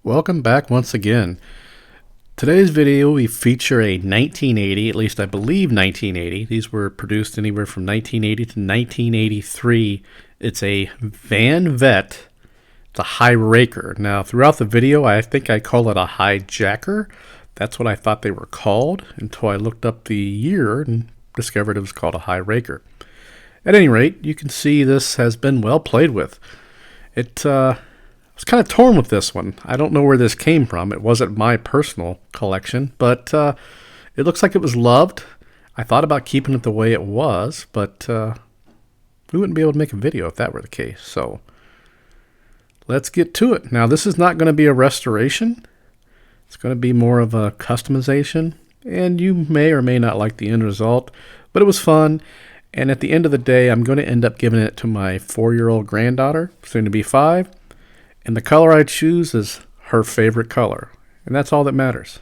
Welcome back once again. Today's video we feature a 1980, at least I believe 1980. These were produced anywhere from 1980 to 1983. It's a Van Vette. It's a high raker. Now throughout the video I think I call it a hijacker. That's what I thought they were called until I looked up the year and discovered it was called a high raker. At any rate, you can see this has been well played with. I was kind of torn with this one. I don't know where this came from. It wasn't my personal collection, but it looks like it was loved. I thought about keeping it the way it was, but we wouldn't be able to make a video if that were the case. So let's get to it. Now, this is not going to be a restoration. It's going to be more of a customization, and you may or may not like the end result, but it was fun. And at the end of the day, I'm going to end up giving it to my 4-year-old granddaughter, soon to be 5. And the color I choose is her favorite color. And that's all that matters.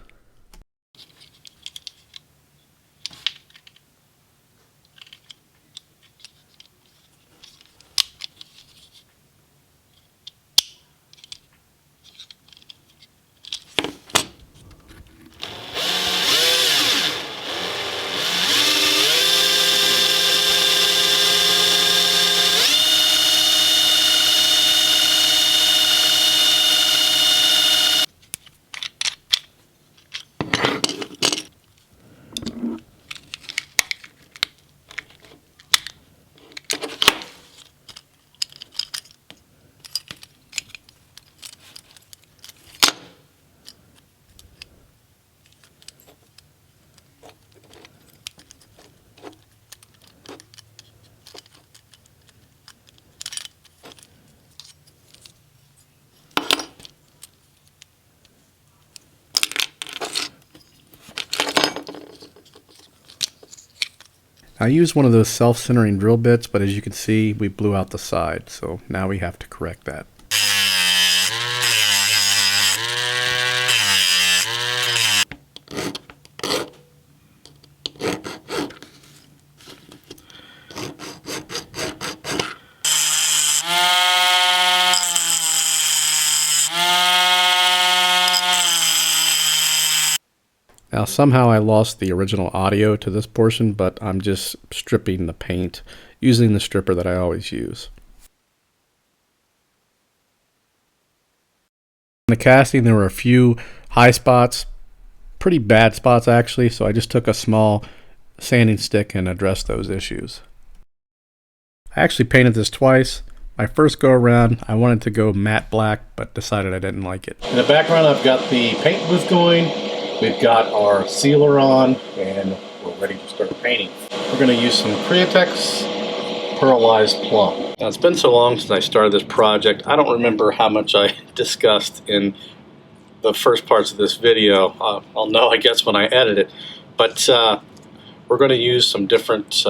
I used one of those self-centering drill bits, but as you can see, we blew out the side, so now we have to correct that. Now somehow I lost the original audio to this portion, but I'm just stripping the paint using the stripper that I always use. In the casting there were a few high spots, pretty bad spots actually, so I just took a small sanding stick and addressed those issues. I actually painted this twice. My first go around I wanted to go matte black, but decided I didn't like it. In the background I've got the paint booth going. We've got our sealer on and we're ready to start painting. We're going to use some Createx Pearlized Plum. Now it's been so long since I started this project, I don't remember how much I discussed in the first parts of this video. I'll know I guess when I edit it. But we're going to use some different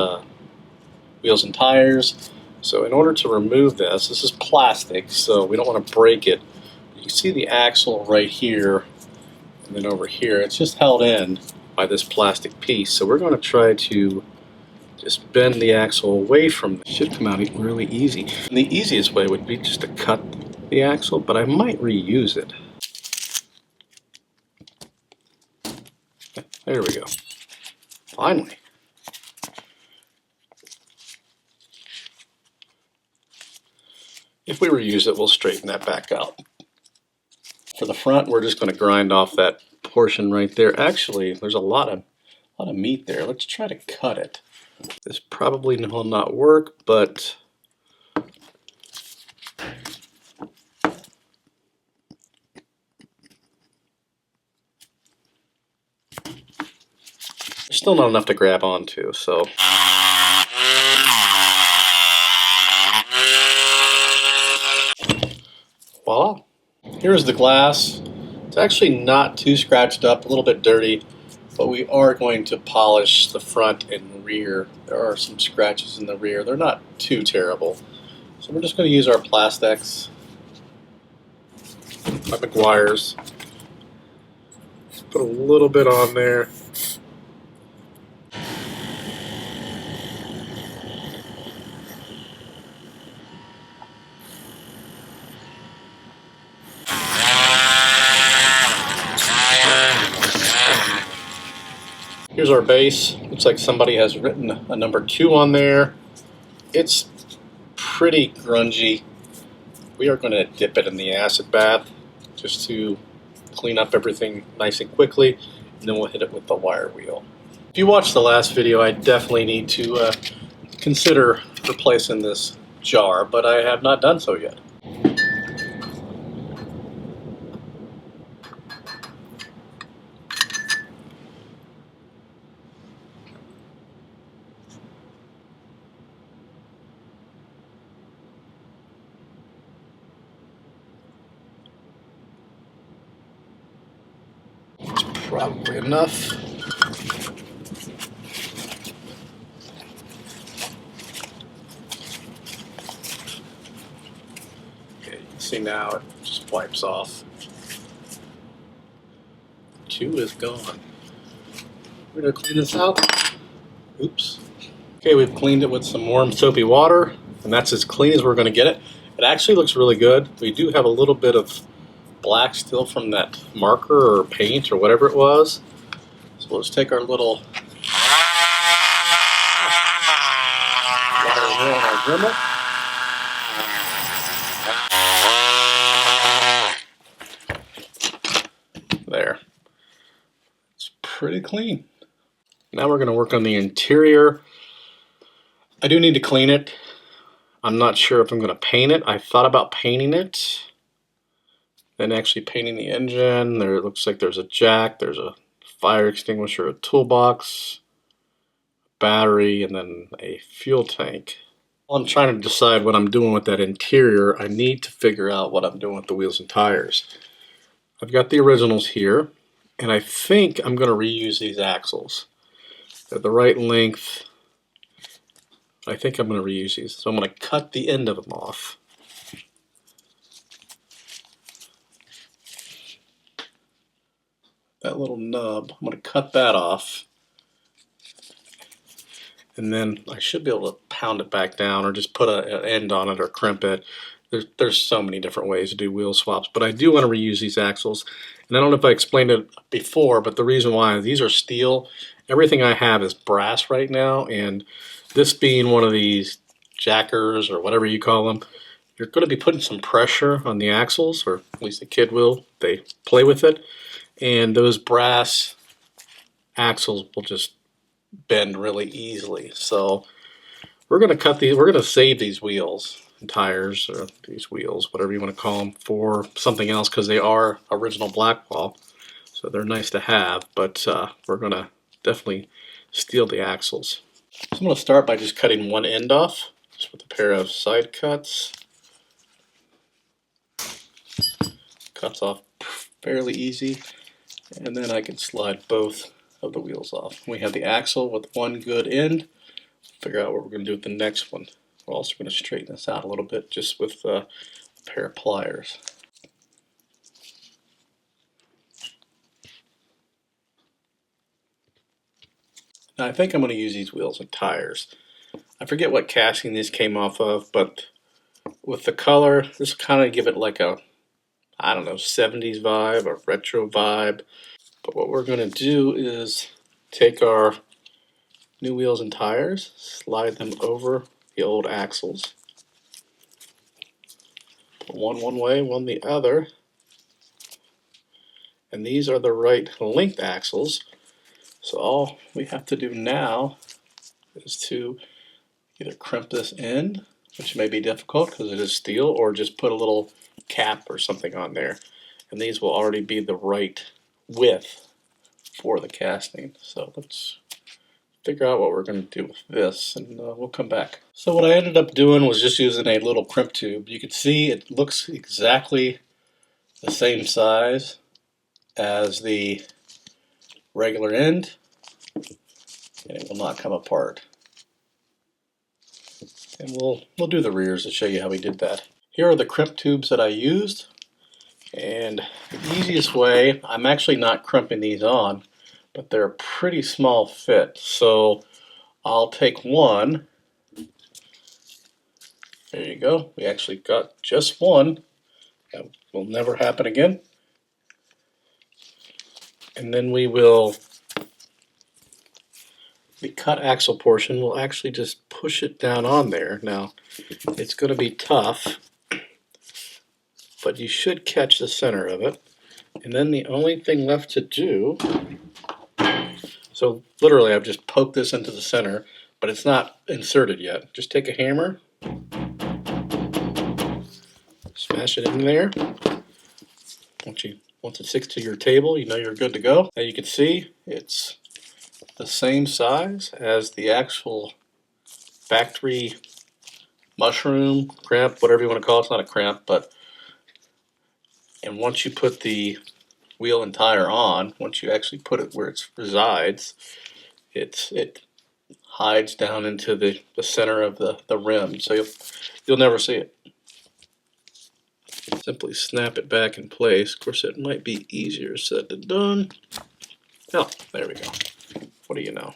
wheels and tires. So in order to remove this is plastic, so we don't want to break it. You can see the axle right here. And then over here, it's just held in by this plastic piece. So we're going to try to just bend the axle away from it. Should come out really easy. And the easiest way would be just to cut the axle, but I might reuse it. There we go. Finally. If we reuse it, we'll straighten that back out. For the front, we're just going to grind off that portion right there. Actually, there's a lot of meat there. Let's try to cut it. This probably will not work, but there's still not enough to grab onto, so. Voila. Here's the glass. It's actually not too scratched up, a little bit dirty, but we are going to polish the front and rear. There are some scratches in the rear. They're not too terrible. So we're just going to use our Plastex, my McGuire's. Put a little bit on there. Here's our base. Looks like somebody has written a number 2 on there. It's pretty grungy. We are going to dip it in the acid bath just to clean up everything nice and quickly, and then we'll hit it with the wire wheel. If you watched the last video, I definitely need to consider replacing this jar, but I have not done so yet. It's probably enough. Okay, you can see now it just wipes off. 2 is gone. We're going to clean this out. Oops. Okay, we've cleaned it with some warm soapy water, and that's as clean as we're going to get it. It actually looks really good. We do have a little bit of black still from that marker or paint or whatever it was. So let's take our little wire wheel and our Dremel. There. It's pretty clean. Now we're going to work on the interior. I do need to clean it. I'm not sure if I'm going to paint it. I thought about painting it, then actually painting the engine. There, it looks like there's a jack, there's a fire extinguisher, a toolbox, battery, and then a fuel tank. While I'm trying to decide what I'm doing with that interior, I need to figure out what I'm doing with the wheels and tires. I've got the originals here, and I think I'm going to reuse these axles. They're the right length. I think I'm going to reuse these, so I'm going to cut the end of them off. That little nub, I'm going to cut that off. And then I should be able to pound it back down or just put an end on it or crimp it. There's so many different ways to do wheel swaps, but I do want to reuse these axles. And I don't know if I explained it before, but the reason why, these are steel. Everything I have is brass right now, and this being one of these jackers or whatever you call them, you're going to be putting some pressure on the axles, or at least the kid will. They play with it, and those brass axles will just bend really easily. So we're going to cut these, we're going to save these wheels and tires, or these wheels, whatever you want to call them, for something else, because they are original Blackwall, so they're nice to have, but we're going to definitely steel the axles. So I'm going to start by just cutting one end off, just with a pair of side cuts. Cuts off fairly easy, and then I can slide both of the wheels off. We have the axle with one good end. Figure out what we're going to do with the next one. We're also going to straighten this out a little bit just with a pair of pliers. Now I think I'm going to use these wheels and tires. I forget what casting these came off of, but with the color, this kind of give it like a, I don't know, 70s vibe or retro vibe. But what we're going to do is take our new wheels and tires, slide them over the old axles. Put one way, one the other. And these are the right length axles. So all we have to do now is to either crimp this in, which may be difficult because it is steel, or just put a little cap or something on there. And these will already be the right width for the casting. So let's figure out what we're going to do with this, and we'll come back. So what I ended up doing was just using a little crimp tube. You can see it looks exactly the same size as the regular end, and it will not come apart. And we'll do the rears to show you how we did that. Here are the crimp tubes that I used, and the easiest way, I'm actually not crimping these on, but they're a pretty small fit. So I'll take one. There you go. We actually got just one. That will never happen again. And then we will the cut axle portion, we'll actually just push it down on there. Now, it's going to be tough, but you should catch the center of it. And then the only thing left to do, so literally I've just poked this into the center, but it's not inserted yet. Just take a hammer, smash it in there. Once it sticks to your table, you know you're good to go. Now you can see it's the same size as the actual factory mushroom, cramp, whatever you want to call it. It's not a cramp, but and once you put the wheel and tire on, once you actually put it where it resides, it hides down into the center of the rim, so you'll never see it. Simply snap it back in place. Of course, it might be easier said than done. Oh, there we go. What do you know?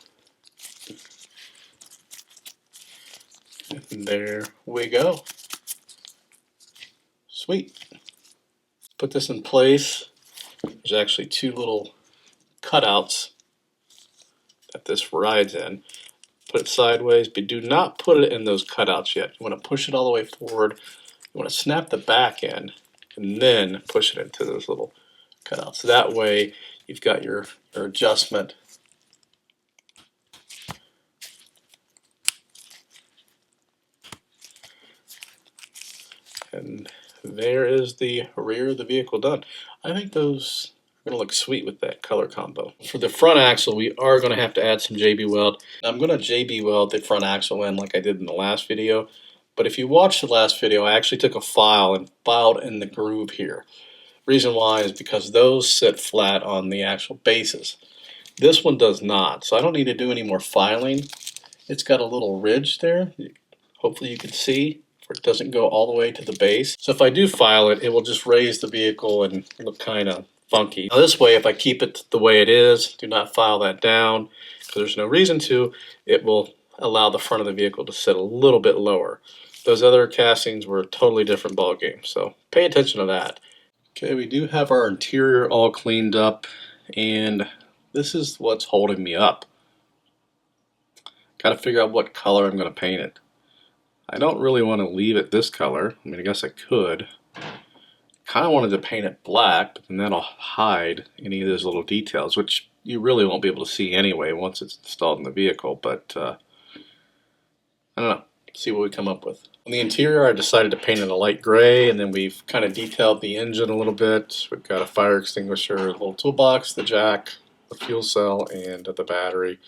And there we go. Sweet. Put this in place. There's actually two little cutouts that this rides in. Put it sideways, but do not put it in those cutouts yet. You want to push it all the way forward. You want to snap the back end and then push it into those little cutouts. That way you've got your adjustment. And there is the rear of the vehicle done. I think those are going to look sweet with that color combo. For the front axle, we are going to have to add some JB weld. Now, I'm going to JB weld the front axle in like I did in the last video. But if you watched the last video, I actually took a file and filed in the groove here. Reason why is because those sit flat on the actual bases. This one does not, so I don't need to do any more filing. It's got a little ridge there. Hopefully you can see. It doesn't go all the way to the base. So if I do file it, it will just raise the vehicle and look kind of funky. Now this way, if I keep it the way it is, do not file that down, because there's no reason to, it will allow the front of the vehicle to sit a little bit lower. Those other castings were a totally different ballgame, so pay attention to that. Okay, we do have our interior all cleaned up, and this is what's holding me up. Got to figure out what color I'm going to paint it. I don't really want to leave it this color. I mean, I guess I could. Kind of wanted to paint it black, but then that'll hide any of those little details, which you really won't be able to see anyway once it's installed in the vehicle. But I don't know. See what we come up with. On the interior, I decided to paint it a light gray, and then we've kind of detailed the engine a little bit. We've got a fire extinguisher, a little toolbox, the jack, the fuel cell, and the battery.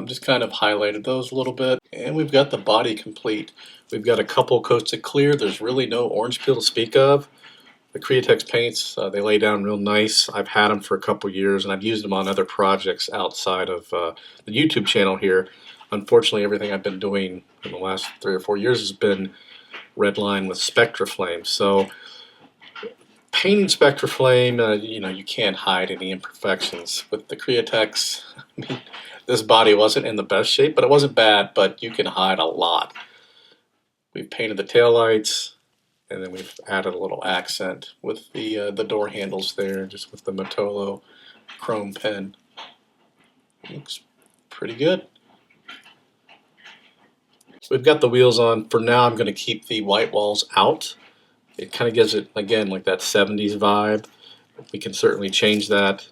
Just kind of highlighted those a little bit. And we've got the body complete. We've got a couple coats of clear. There's really no orange peel to speak of. The Createx paints, they lay down real nice. I've had them for a couple years, and I've used them on other projects outside of the YouTube channel here. Unfortunately, everything I've been doing in the last 3 or 4 years has been redline with Spectraflame. So painting Spectraflame, you can't hide any imperfections. With the Createx, I mean, this body wasn't in the best shape, but it wasn't bad, but you can hide a lot. We've painted the taillights, and then we've added a little accent with the door handles there, just with the Motolo chrome pen. Looks pretty good. We've got the wheels on. For now, I'm going to keep the white walls out. It kind of gives it, again, like that 70s vibe. We can certainly change that.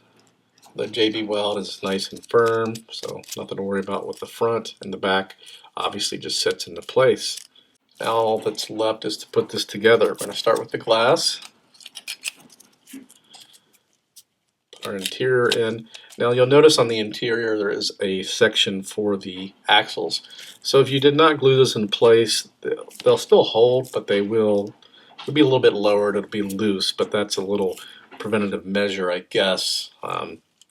The JB weld is nice and firm, so nothing to worry about with the front, and the back obviously just sits into place. Now all that's left is to put this together. We're going to start with the glass. Put our interior in. Now you'll notice on the interior there is a section for the axles. So if you did not glue this in place, they'll still hold, but it'll be a little bit lowered, it'll be loose, but that's a little preventative measure, I guess,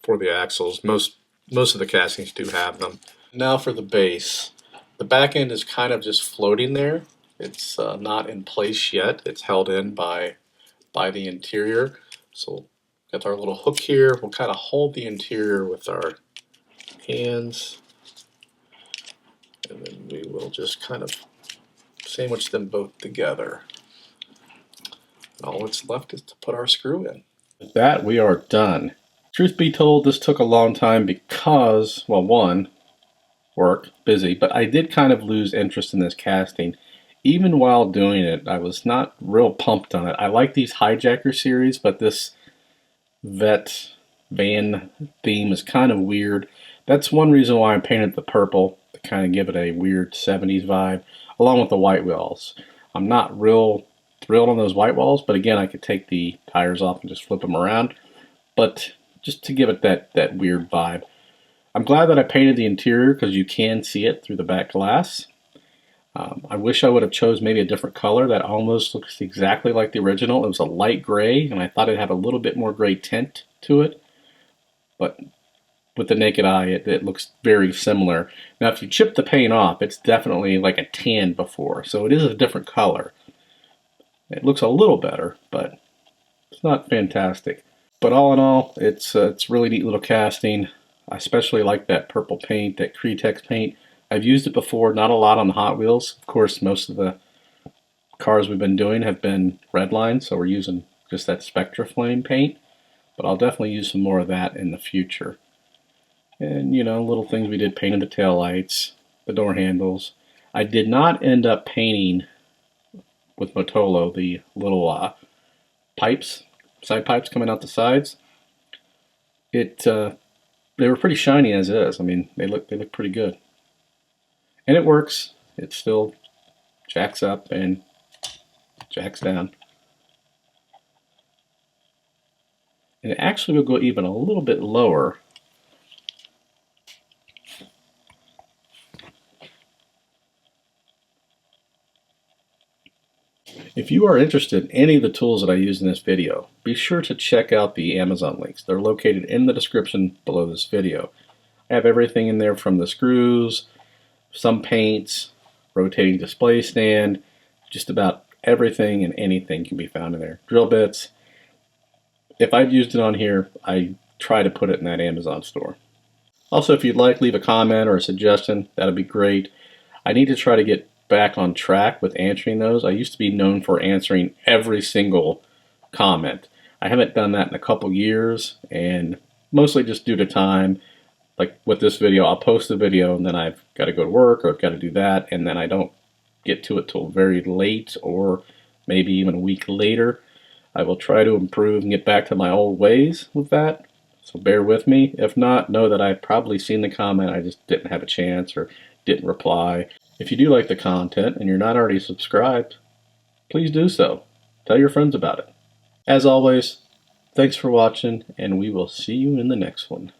for the axles. Most of the castings do have them. Now for the base. The back end is kind of just floating there. It's not in place yet. It's held in by the interior. So got our little hook here. We'll kind of hold the interior with our hands, and then we will just kind of sandwich them both together. And all that's left is to put our screw in. With that, we are done. Truth be told, this took a long time because, well, one, work, busy, but I did kind of lose interest in this casting. Even while doing it, I was not real pumped on it. I like these Hijacker series, but this Vette van theme is kind of weird. That's one reason why I painted the purple, to kind of give it a weird 70s vibe, along with the white walls. I'm not real thrilled on those white walls, but again, I could take the tires off and just flip them around. But just to give it that weird vibe. I'm glad that I painted the interior because you can see it through the back glass. I wish I would have chose maybe a different color that almost looks exactly like the original. It was a light gray, and I thought it had a little bit more gray tint to it. But with the naked eye, it looks very similar. Now, if you chip the paint off, it's definitely like a tan before, so it is a different color. It looks a little better, but it's not fantastic. But all in all, it's really neat little casting. I especially like that purple paint, that Cretex paint. I've used it before, not a lot on the Hot Wheels. Of course, most of the cars we've been doing have been redline, so we're using just that Spectra Flame paint. But I'll definitely use some more of that in the future. And, you know, little things we did, painted the tail lights, the door handles. I did not end up painting with Motolo the little pipes, side pipes coming out the sides. They were pretty shiny as is. I mean, they look pretty good. And it works. It still jacks up and jacks down. And it actually will go even a little bit lower. If you are interested in any of the tools that I used in this video, be sure to check out the Amazon links. They're located in the description below this video. I have everything in there from the screws, some paints, rotating display stand, just about everything and anything can be found in there. Drill bits. If I've used it on here, I try to put it in that Amazon store. Also, if you'd like, leave a comment or a suggestion. That'd be great. I need to try to get back on track with answering those. I used to be known for answering every single comment. I haven't done that in a couple years, and mostly just due to time. Like with this video, I'll post the video and then I've got to go to work or I've got to do that, and then I don't get to it till very late or maybe even a week later. I will try to improve and get back to my old ways with that, so bear with me. If not, know that I've probably seen the comment, I just didn't have a chance or didn't reply. If you do like the content and you're not already subscribed, please do so. Tell your friends about it. As always, thanks for watching, and we will see you in the next one.